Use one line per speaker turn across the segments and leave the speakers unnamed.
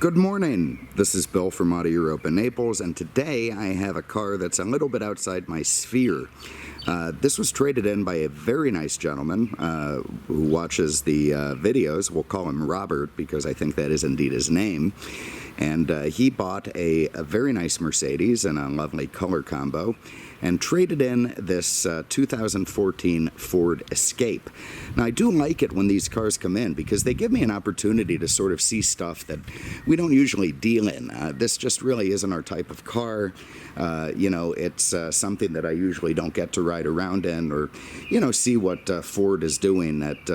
Good morning. This is Bill from Europa, Naples, and today I have a car that's a little bit outside my sphere. This was traded in by a very nice gentleman who watches the videos. We'll call him Robert because I think that is indeed his name. And he bought a very nice Mercedes in a lovely color combo and traded in this 2014 Ford Escape. Now, I do like it when these cars come in because they give me an opportunity to sort of see stuff that we don't usually deal in. This just really isn't our type of car. It's something that I usually don't get to ride around in or, see what Ford is doing at,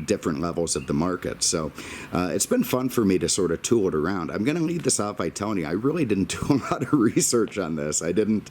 different levels of the market. So it's been fun for me to sort of tool it around. I'm going to lead this off by telling you I really didn't do a lot of research on this. I didn't,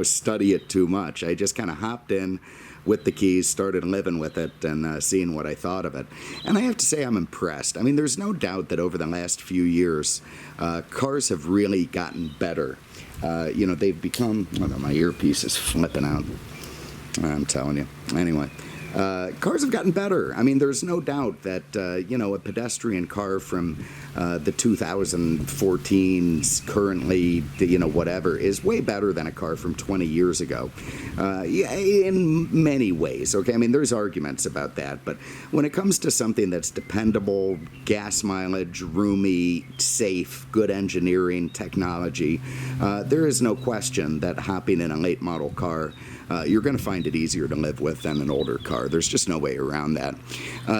study it too much. I just kind of hopped in with the keys, started living with it, and seeing what I thought of it. And I have to say I'm impressed. I mean, there's no doubt that over the last few years, cars have really gotten better. They've become, my earpiece is flipping out, I'm telling you. Anyway, cars have gotten better. I mean, there's no doubt that, a pedestrian car from the 2014s currently, whatever, is way better than a car from 20 years ago. In many ways, okay? I mean, there's arguments about that, but when it comes to something that's dependable, gas mileage, roomy, safe, good engineering, technology, there is no question that hopping in a late model car, you're going to find it easier to live with than an older car. There's just no way around that.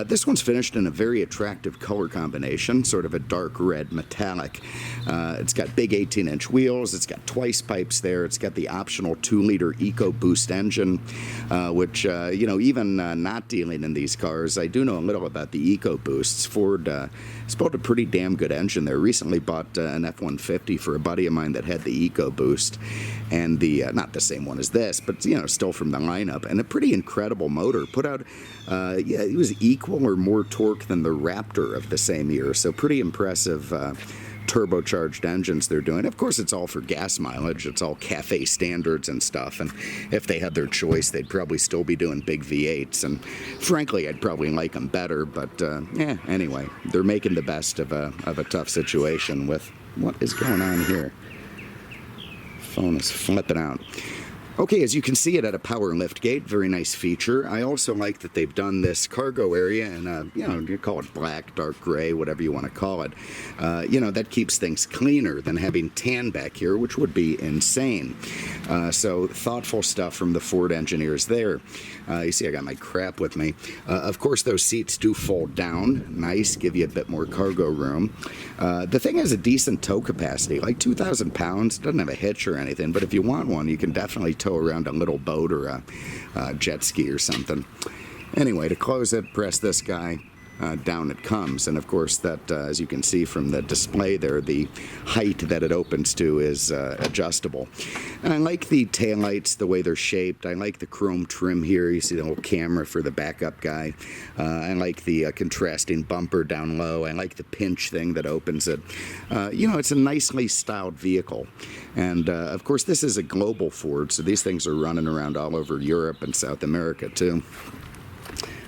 This one's finished in a very attractive color combination, sort of a dark red metallic. It's got big 18-inch wheels. It's got twice pipes there. It's got the optional 2-liter EcoBoost engine, which, even not dealing in these cars, I do know a little about the EcoBoosts. Ford has built a pretty damn good engine there. Recently bought an F-150 for a buddy of mine that had the EcoBoost, and the not the same one as this, but still from the lineup, and a pretty incredible motor. Put out, it was equal or more torque than the Raptor of the same year, so pretty impressive turbocharged engines they're doing. Of course, it's all for gas mileage. It's all cafe standards and stuff, and if they had their choice, they'd probably still be doing big V8s, and frankly, I'd probably like them better, but anyway, they're making the best of a tough situation with what is going on here. Phone is flipping out. Okay, as you can see, it had a power liftgate, very nice feature. I also like that they've done this cargo area in you call it black, dark gray, whatever you want to call it. That keeps things cleaner than having tan back here, which would be insane. So thoughtful stuff from the Ford engineers there. You see I got my crap with me. Of course, those seats do fold down. Nice, give you a bit more cargo room. The thing has a decent tow capacity, like 2,000 pounds. Doesn't have a hitch or anything, but if you want one, you can definitely tow around a little boat or a jet ski or something. Anyway, to close it, press this guy. Down it comes, and of course that, as you can see from the display there, the height that it opens to is adjustable. And I like the taillights, the way they're shaped. I like the chrome trim here. You see the little camera for the backup guy. I like the contrasting bumper down low. I like the pinch thing that opens it. It's a nicely styled vehicle. And of course this is a global Ford, so these things are running around all over Europe and South America too.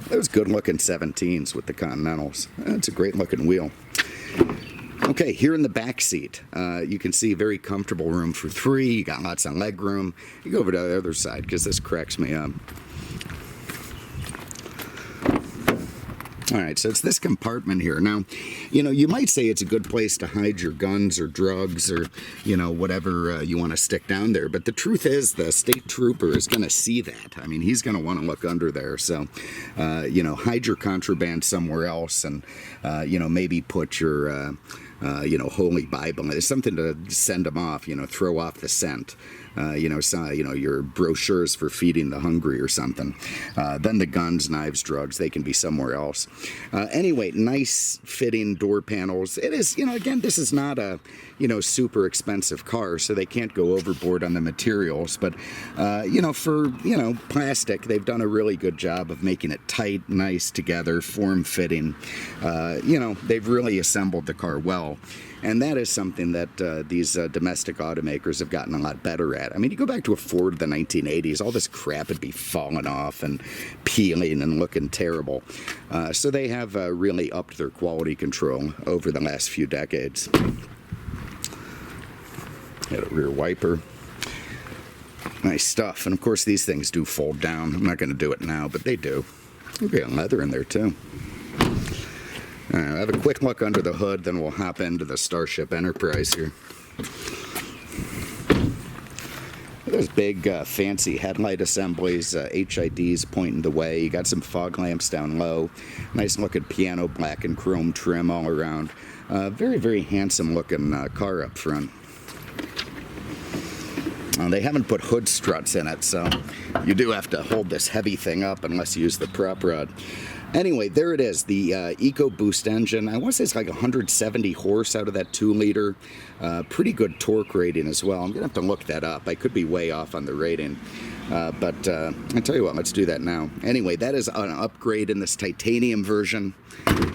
Those good-looking 17s with the Continentals. It's a great-looking wheel. Okay, here in the back seat, you can see very comfortable room for 3. You got lots of leg room. You go over to the other side because this cracks me up. All right, so it's this compartment here. Now, you might say it's a good place to hide your guns or drugs or, whatever you want to stick down there. But the truth is the state trooper is going to see that. I mean, he's going to want to look under there. So, hide your contraband somewhere else and, maybe put your, Holy Bible. It's something to send them off, throw off the scent. Your brochures for feeding the hungry or something. Then the guns, knives, drugs, they can be somewhere else. Anyway, nice fitting door panels. It is, again, this is not a, super expensive car, so they can't go overboard on the materials. But, for, plastic, they've done a really good job of making it tight, nice together, form-fitting. They've really assembled the car well. And that is something that these domestic automakers have gotten a lot better at. I mean, you go back to a Ford of the 1980s, all this crap would be falling off and peeling and looking terrible. So they have really upped their quality control over the last few decades. Got a rear wiper. Nice stuff. And of course, these things do fold down. I'm not going to do it now, but they do. We've got leather in there too. All right, I'll have a quick look under the hood, then we'll hop into the Starship Enterprise here. There's big fancy headlight assemblies, HIDs pointing the way. You got some fog lamps down low. Nice looking piano black and chrome trim all around. Very, very handsome looking car up front. They haven't put hood struts in it, so you do have to hold this heavy thing up unless you use the prop rod. Anyway, there it is, the EcoBoost engine. I want to say it's like 170 horse out of that 2-liter. Pretty good torque rating as well. I'm going to have to look that up. I could be way off on the rating. But I'll tell you what, let's do that now. Anyway, that is an upgrade in this titanium version.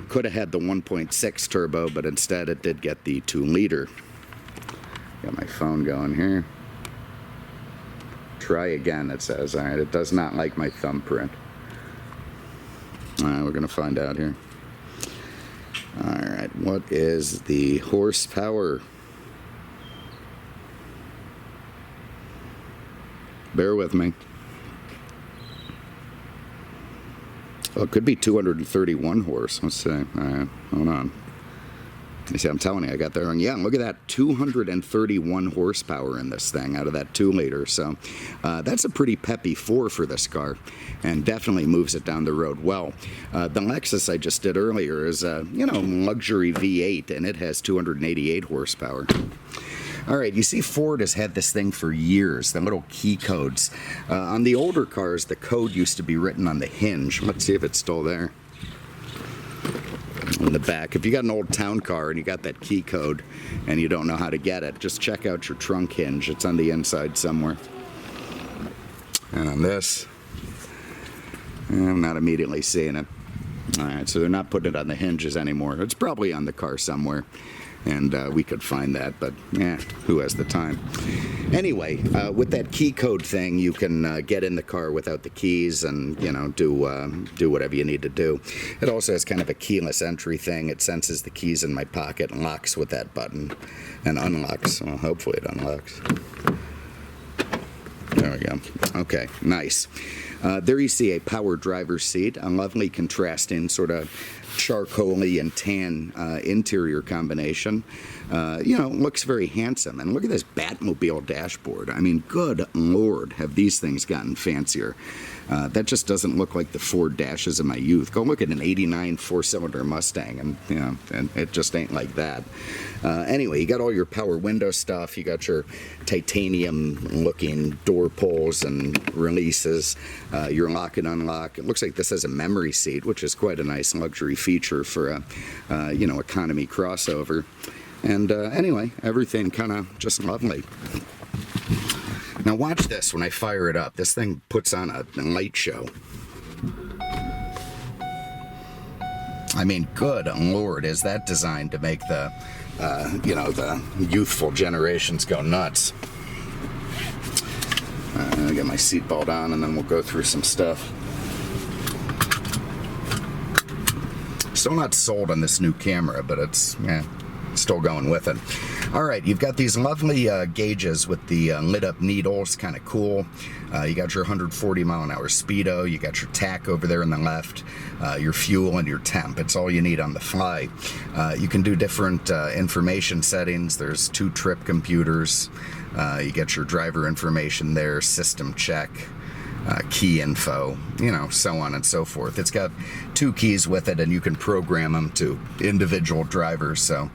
Could have had the 1.6 turbo, but instead it did get the 2-liter. Got my phone going here. Try again, it says. All right, it does not like my thumbprint. All right, we're going to find out here. All right, what is the horsepower? Bear with me. Oh, it could be 231 horse. Let's see. All right, hold on. You see, I'm telling you, I got that wrong. Yeah, look at that, 231 horsepower in this thing out of that 2-liter. So that's a pretty peppy 4 for this car, and definitely moves it down the road well. The Lexus I just did earlier is a, luxury V8, and it has 288 horsepower. All right, you see Ford has had this thing for years, the little key codes. On the older cars, the code used to be written on the hinge. Let's see if it's still there. In the back. If you got an old town car and you got that key code and you don't know how to get it, just check out your trunk hinge. It's on the inside somewhere. And on this, I'm not immediately seeing it. All right, so they're not putting it on the hinges anymore. It's probably on the car somewhere, and we could find that, but who has the time? Anyway, with that key code thing, you can get in the car without the keys and, do whatever you need to do. It also has kind of a keyless entry thing. It senses the keys in my pocket and locks with that button and unlocks. Well, hopefully it unlocks. There we go. Okay, nice. There you see a power driver's seat, a lovely contrasting sort of charcoaly and tan interior combination. Looks very handsome. And look at this Batmobile dashboard. I mean, good Lord, have these things gotten fancier. That just doesn't look like the Ford dashes of my youth. Go look at an 89 4-cylinder Mustang, and it just ain't like that. Anyway, you got all your power window stuff. You got your titanium-looking door pulls and releases. Your lock and unlock. It looks like this has a memory seat, which is quite a nice luxury feature for a, economy crossover. And anyway, everything kind of just lovely. Now watch this when I fire it up. This thing puts on a light show. I mean, good Lord, is that designed to make the, the youthful generations go nuts. I'll get my seatbelt on and then we'll go through some stuff. Still not sold on this new camera, but it's, still going with it. All right, you've got these lovely gauges with the lit up needles, kind of cool. You got your 140 mile an hour speedo, you got your tach over there on the left, your fuel and your temp. It's all you need on the fly. You can do different information settings. There's 2 trip computers. You get your driver information there, system check, key info, so on and so forth. It's got 2 keys with it, and you can program them to individual drivers. So,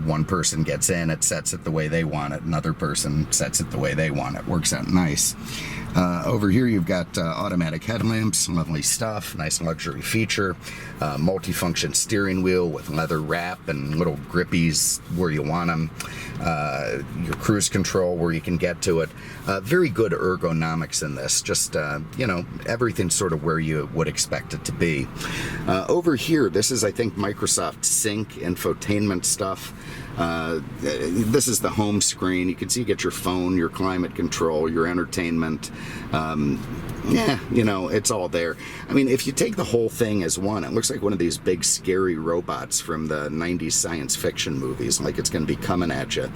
one person gets in, it sets it the way they want it. Another person sets it the way they want it. Works out nice. Over here you've got automatic headlamps, lovely stuff, nice luxury feature. Multifunction steering wheel with leather wrap and little grippies where you want them. Your cruise control where you can get to it. Very good ergonomics in this. Just, everything sort of where you would expect expect it to be. Over here, this is, I think, Microsoft Sync infotainment stuff. This is the home screen. You can see you get your phone, your climate control, your entertainment. Yeah, you know, it's all there. I mean, if you take the whole thing as one, it looks like one of these big scary robots from the 90s science fiction movies, like it's going to be coming at you.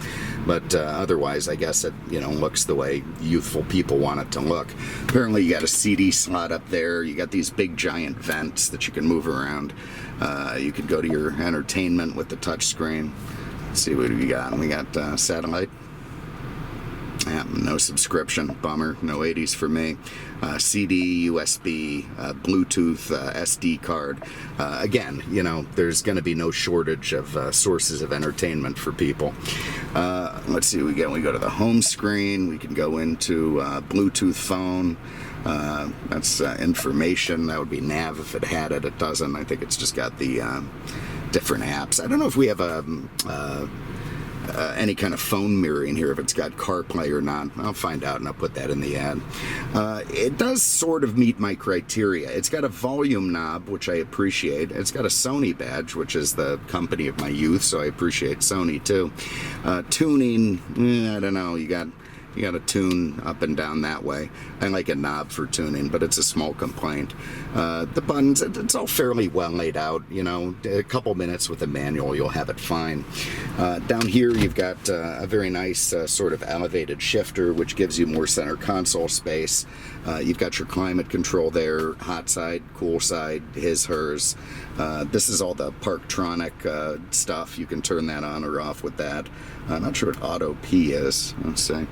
But otherwise, I guess it, you know, looks the way youthful people want it to look. Apparently, you got a CD slot up there. You got these big giant vents that you can move around. You could go to your entertainment with the touch screen. Let's see what we got. We got satellite. Yeah, no subscription. Bummer. No 80s for me. CD, USB, Bluetooth, SD card. Again, you know, there's going to be no shortage of sources of entertainment for people. Let's see what we get. We go to the home screen. We can go into Bluetooth phone. That's information. That would be nav if it had it. It doesn't. I think it's just got the different apps. I don't know if we have any kind of phone mirroring here, if it's got CarPlay or not. I'll find out and I'll put that in the ad. It does sort of meet my criteria. It's got a volume knob, which I appreciate. It's got a Sony badge, which is the company of my youth, so I appreciate Sony too. Tuning, I don't know, you got to tune up and down that way. I like a knob for tuning, but it's a small complaint. The buttons, it's all fairly well laid out. You know, a couple minutes with the manual, you'll have it fine. Down here, you've got a very nice sort of elevated shifter, which gives you more center console space. You've got your climate control there, hot side, cool side, his, hers. This is all the Parktronic stuff. You can turn that on or off with that. I'm not sure what Auto P is. Let's see.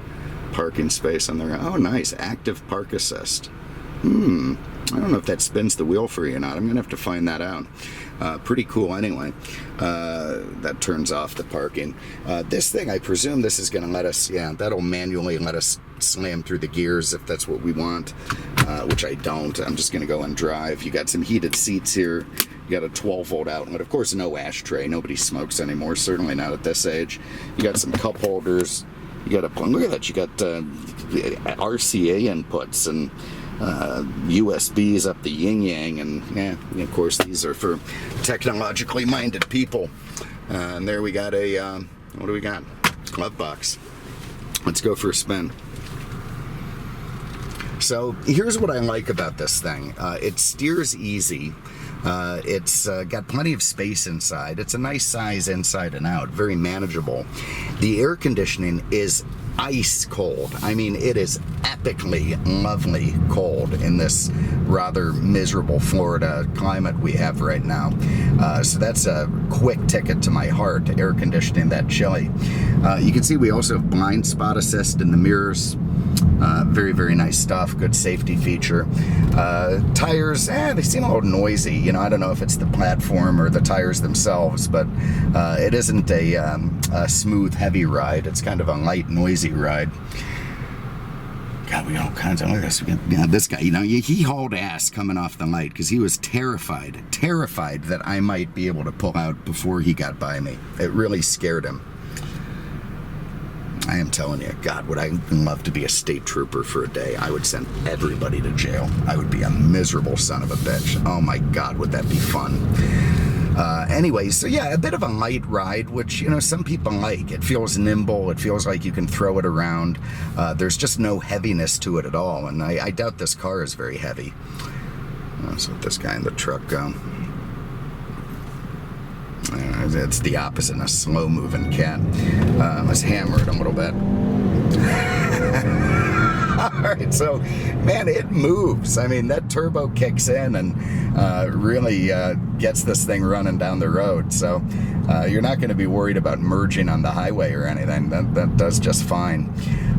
Parking space on there. Oh, nice. Active park assist. I don't know if that spins the wheel for you or not. I'm going to have to find that out. Pretty cool anyway. That turns off the parking. This thing, I presume this is going to let us, yeah, that'll manually let us slam through the gears if that's what we want, which I don't. I'm just going to go and drive. You got some heated seats here. You got a 12-volt outlet. Of course, no ashtray. Nobody smokes anymore, certainly not at this age. You got some cup holders. You got a, look at that, you got RCA inputs and USBs up the yin-yang, and yeah, of course, these are for technologically minded people. And there we got a, what do we got? Glove box. Let's go for a spin. So here's what I like about this thing. It steers easy. It's got plenty of space inside. It's a nice size inside and out, very manageable. The air conditioning is ice cold. I mean, it is epically lovely cold in this rather miserable Florida climate we have right now. So that's a quick ticket to my heart, air conditioning that chilly. You can see we also have blind spot assist in the mirrors. Very, very nice stuff. Good safety feature. Tires, they seem a little noisy. You know, I don't know if it's the platform or the tires themselves, but it isn't a smooth, heavy ride. It's kind of a light, noisy ride. God, we got all kinds of, look at this. This guy, you know, he hauled ass coming off the light because he was terrified that I might be able to pull out before he got by me. It really scared him. I am telling you, God, would I love to be a state trooper for a day. I would send everybody to jail. I would be a miserable son of a bitch. Oh my God, would that be fun. Anyway, so yeah, a bit of a light ride, which, you know, some people like. It feels nimble. It feels like you can throw it around. There's just no heaviness to it at all, and I doubt this car is very heavy. Let's let this guy in the truck go. It's the opposite, a slow-moving cat. Let's hammer it a little bit. Alright, so, man, it moves. I mean, that turbo kicks in and really gets this thing running down the road. So, you're not going to be worried about merging on the highway or anything. That does just fine.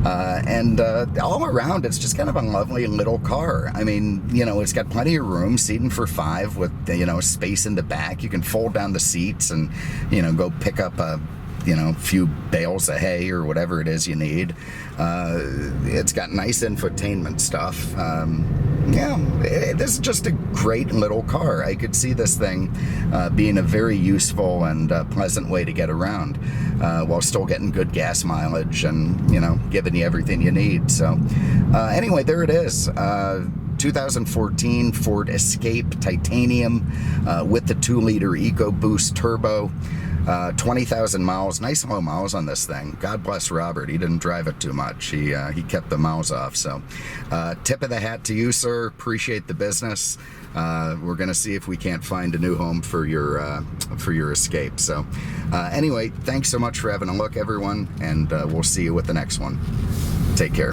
And all around, it's just kind of a lovely little car. I mean, you know, it's got plenty of room, seating for 5 with, you know, space in the back. You can fold down the seats and, you know, go pick up a, you know, few bales of hay or whatever it is you need. It's got nice infotainment stuff. Yeah, this is just a great little car. I could see this thing being a very useful and pleasant way to get around while still getting good gas mileage and, you know, giving you everything you need. So anyway, there it is. 2014 Ford Escape Titanium with the 2-liter EcoBoost turbo. 20,000 miles. Nice low miles on this thing. God bless Robert. He didn't drive it too much. He kept the miles off. So tip of the hat to you, sir. Appreciate the business. We're going to see if we can't find a new home for your Escape. So anyway, thanks so much for having a look, everyone, and we'll see you with the next one. Take care.